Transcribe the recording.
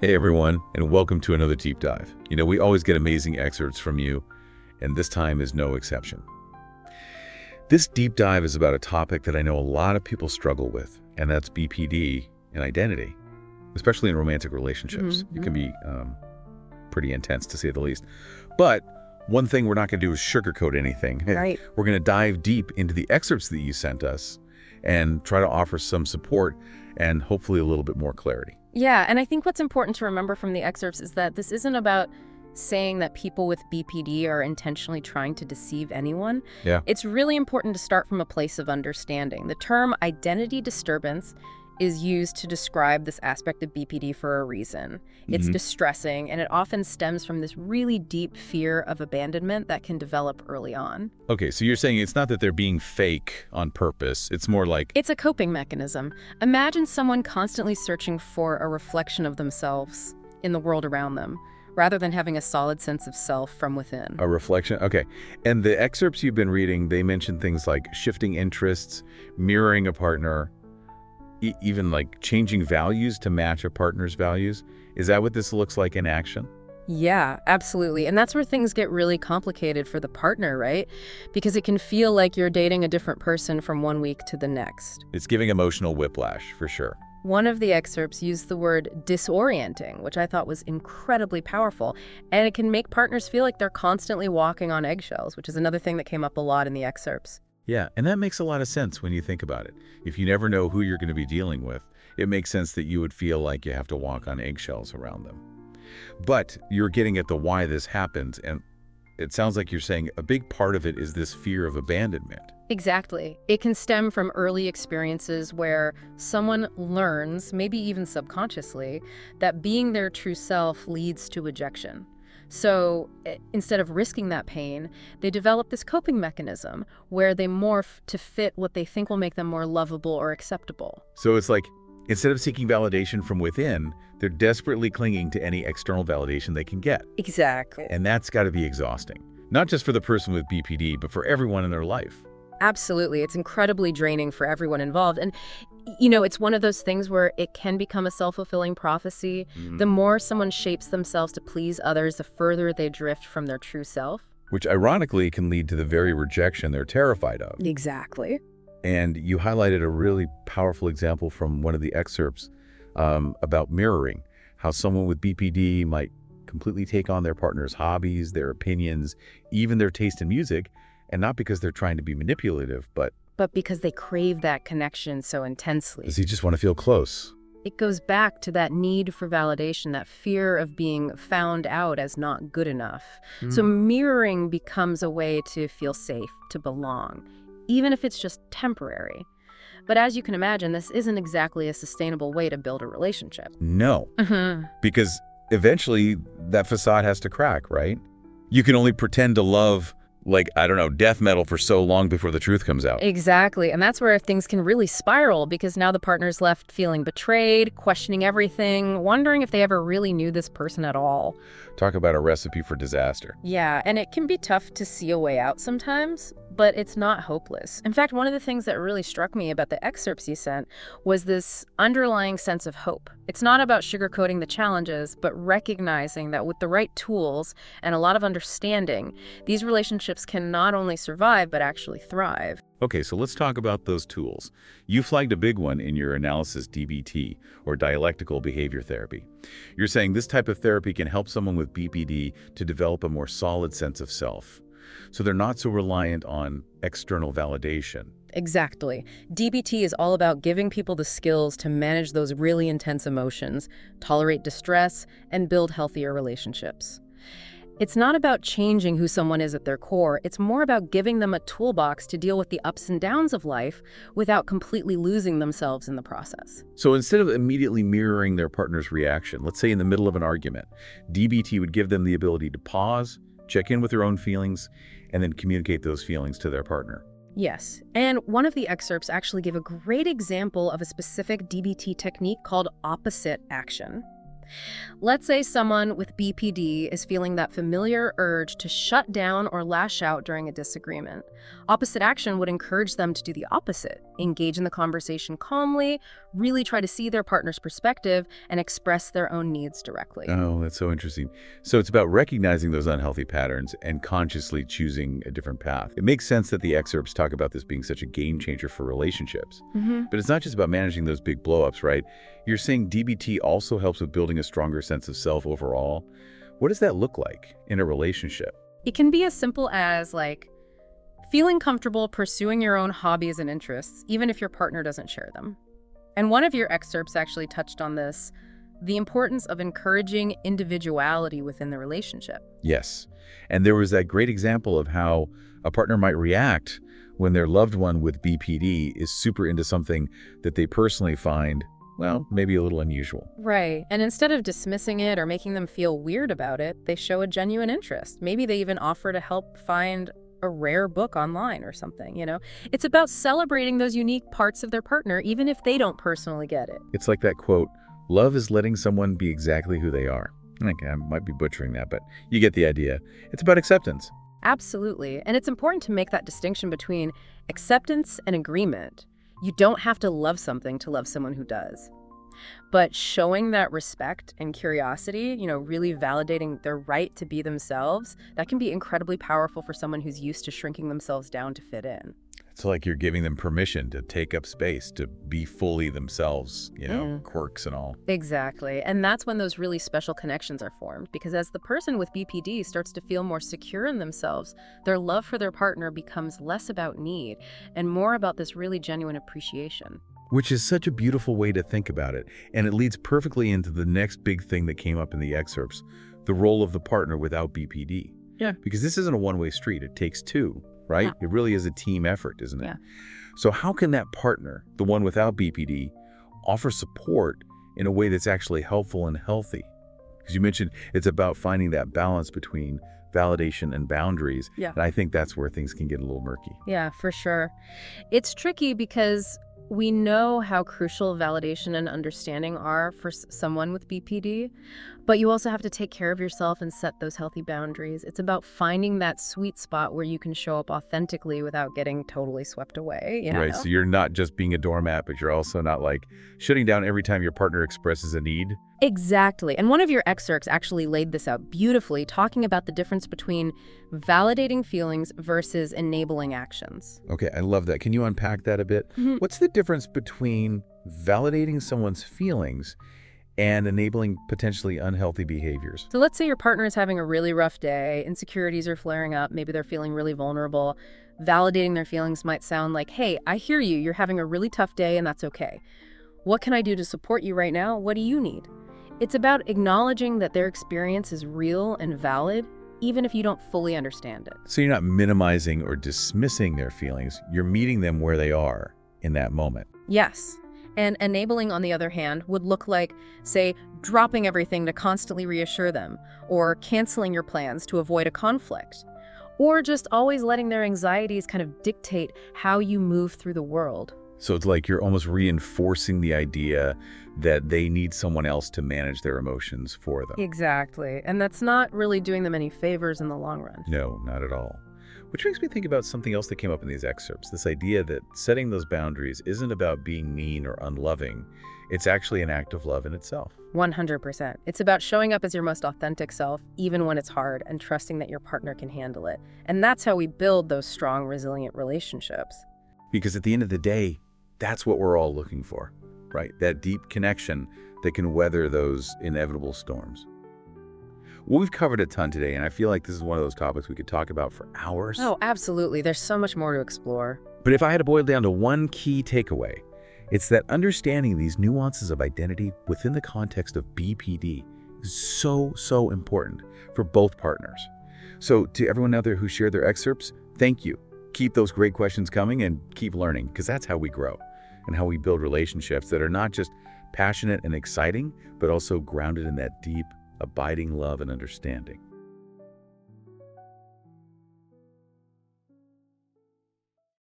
Hey everyone, and welcome to another deep dive. We always get amazing excerpts from you, and this time is no exception. This deep dive is about a topic that I know a lot of people struggle with, and that's BPD and identity, especially in romantic relationships. Mm-hmm. It can be pretty intense, to say the least. But one thing we're not going to do is sugarcoat anything. Right. We're going to dive deep into the excerpts that you sent us and try to offer some support and hopefully a little bit more clarity. Yeah, and I think what's important to remember from the excerpts is that this isn't about saying that people with BPD are intentionally trying to deceive anyone. Yeah. It's really important to start from a place of understanding. The term identity disturbance is used to describe this aspect of BPD for a reason. It's distressing, and it often stems from this really deep fear of abandonment that can develop early on. Okay, so you're saying it's not that they're being fake on purpose. It's more like... It's a coping mechanism. Imagine someone constantly searching for a reflection of themselves in the world around them, rather than having a solid sense of self from within. A reflection? Okay. And the excerpts you've been reading, they mention things like shifting interests, mirroring a partner, even like changing values to match a partner's values. Is that what this looks like in action? Yeah, absolutely. And that's where things get really complicated for the partner, right? Because it can feel like you're dating a different person from one week to the next. It's giving emotional whiplash, for sure. One of the excerpts used the word disorienting, which I thought was incredibly powerful. And it can make partners feel like they're constantly walking on eggshells, which is another thing that came up a lot in the excerpts. Yeah, and that makes a lot of sense when you think about it. If you never know who you're going to be dealing with, it makes sense that you would feel like you have to walk on eggshells around them. But you're getting at the why this happens, and it sounds like you're saying a big part of it is this fear of abandonment. Exactly. It can stem from early experiences where someone learns, maybe even subconsciously, that being their true self leads to rejection. So instead of risking that pain, they develop this coping mechanism where they morph to fit what they think will make them more lovable or acceptable. So it's like, instead of seeking validation from within, they're desperately clinging to any external validation they can get. Exactly. And that's got to be exhausting. Not just for the person with BPD, but for everyone in their life. Absolutely. It's incredibly draining for everyone involved. And, it's one of those things where it can become a self-fulfilling prophecy. The more someone shapes themselves to please others, the further they drift from their true self. Which ironically can lead to the very rejection they're terrified of. Exactly. And you highlighted a really powerful example from one of the excerpts about mirroring, how someone with BPD might completely take on their partner's hobbies, their opinions, even their taste in music, and not because they're trying to be manipulative, but because they crave that connection so intensely. because you just want to feel close. It goes back to that need for validation, that fear of being found out as not good enough. So mirroring becomes a way to feel safe, to belong, even if it's just temporary. But as you can imagine, this isn't exactly a sustainable way to build a relationship. No, because eventually that facade has to crack, right? You can only pretend to love, death metal for so long before the truth comes out. Exactly. And that's where things can really spiral, because now the partner's left feeling betrayed, questioning everything, wondering if they ever really knew this person at all. Talk about a recipe for disaster. Yeah, and it can be tough to see a way out sometimes, but it's not hopeless. In fact, one of the things that really struck me about the excerpts you sent was this underlying sense of hope. It's not about sugarcoating the challenges, but recognizing that with the right tools and a lot of understanding, these relationships can not only survive, but actually thrive. Okay, so let's talk about those tools. You flagged a big one in your analysis, DBT, or dialectical behavior therapy. You're saying this type of therapy can help someone with BPD to develop a more solid sense of self, so they're not so reliant on external validation. Exactly. DBT is all about giving people the skills to manage those really intense emotions, tolerate distress, and build healthier relationships. It's not about changing who someone is at their core. It's more about giving them a toolbox to deal with the ups and downs of life without completely losing themselves in the process. So instead of immediately mirroring their partner's reaction, let's say in the middle of an argument, DBT would give them the ability to pause, check in with their own feelings, and then communicate those feelings to their partner. Yes, and one of the excerpts actually gave a great example of a specific DBT technique called opposite action. Let's say someone with BPD is feeling that familiar urge to shut down or lash out during a disagreement. Opposite action would encourage them to do the opposite, engage in the conversation calmly, really try to see their partner's perspective, and express their own needs directly. Oh, that's so interesting. So it's about recognizing those unhealthy patterns and consciously choosing a different path. It makes sense that the excerpts talk about this being such a game changer for relationships. But it's not just about managing those big blow-ups, right? You're saying DBT also helps with building a stronger sense of self overall. What does that look like in a relationship? It can be as simple as, feeling comfortable pursuing your own hobbies and interests, even if your partner doesn't share them. And one of your excerpts actually touched on this, the importance of encouraging individuality within the relationship. Yes. And there was that great example of how a partner might react when their loved one with BPD is super into something that they personally find, well, maybe a little unusual. Right. And instead of dismissing it or making them feel weird about it, they show a genuine interest. Maybe they even offer to help find a rare book online or something, It's about celebrating those unique parts of their partner, even if they don't personally get it. It's like that quote, love is letting someone be exactly who they are. Okay, I might be butchering that, but you get the idea. It's about acceptance. Absolutely. And it's important to make that distinction between acceptance and agreement. You don't have to love something to love someone who does. But showing that respect and curiosity, really validating their right to be themselves, that can be incredibly powerful for someone who's used to shrinking themselves down to fit in. It's like you're giving them permission to take up space, to be fully themselves, quirks and all. Exactly. And that's when those really special connections are formed. Because as the person with BPD starts to feel more secure in themselves, their love for their partner becomes less about need and more about this really genuine appreciation. Which is such a beautiful way to think about it. And it leads perfectly into the next big thing that came up in the excerpts, the role of the partner without BPD. Yeah. Because this isn't a one-way street. It takes two, right? Yeah. It really is a team effort, isn't it? Yeah. So how can that partner, the one without BPD, offer support in a way that's actually helpful and healthy? Because you mentioned it's about finding that balance between validation and boundaries. Yeah. And I think that's where things can get a little murky. Yeah, for sure. It's tricky because we know how crucial validation and understanding are for someone with BPD, but you also have to take care of yourself and set those healthy boundaries. It's about finding that sweet spot where you can show up authentically without getting totally swept away. Right, so you're not just being a doormat, but you're also not shutting down every time your partner expresses a need. Exactly. And one of your excerpts actually laid this out beautifully, talking about the difference between validating feelings versus enabling actions. Okay, I love that. Can you unpack that a bit? What's the difference between validating someone's feelings and enabling potentially unhealthy behaviors? So let's say your partner is having a really rough day, insecurities are flaring up, maybe they're feeling really vulnerable. Validating their feelings might sound like, hey, I hear you, you're having a really tough day and that's okay. What can I do to support you right now? What do you need? It's about acknowledging that their experience is real and valid, even if you don't fully understand it. So you're not minimizing or dismissing their feelings. You're meeting them where they are in that moment. Yes. And enabling, on the other hand, would look like, say, dropping everything to constantly reassure them, or canceling your plans to avoid a conflict, or just always letting their anxieties kind of dictate how you move through the world. So it's like you're almost reinforcing the idea that they need someone else to manage their emotions for them. Exactly. And that's not really doing them any favors in the long run. No, not at all. Which makes me think about something else that came up in these excerpts, this idea that setting those boundaries isn't about being mean or unloving. It's actually an act of love in itself. 100%. It's about showing up as your most authentic self, even when it's hard, and trusting that your partner can handle it. And that's how we build those strong, resilient relationships. Because at the end of the day, that's what we're all looking for, right? That deep connection that can weather those inevitable storms. Well, we've covered a ton today, and I feel like this is one of those topics we could talk about for hours. Oh, absolutely. There's so much more to explore. But if I had to boil down to one key takeaway, it's that understanding these nuances of identity within the context of BPD is so important for both partners. So to everyone out there who shared their excerpts, thank you. Keep those great questions coming and keep learning, because that's how we grow and how we build relationships that are not just passionate and exciting, but also grounded in that deep, abiding love and understanding.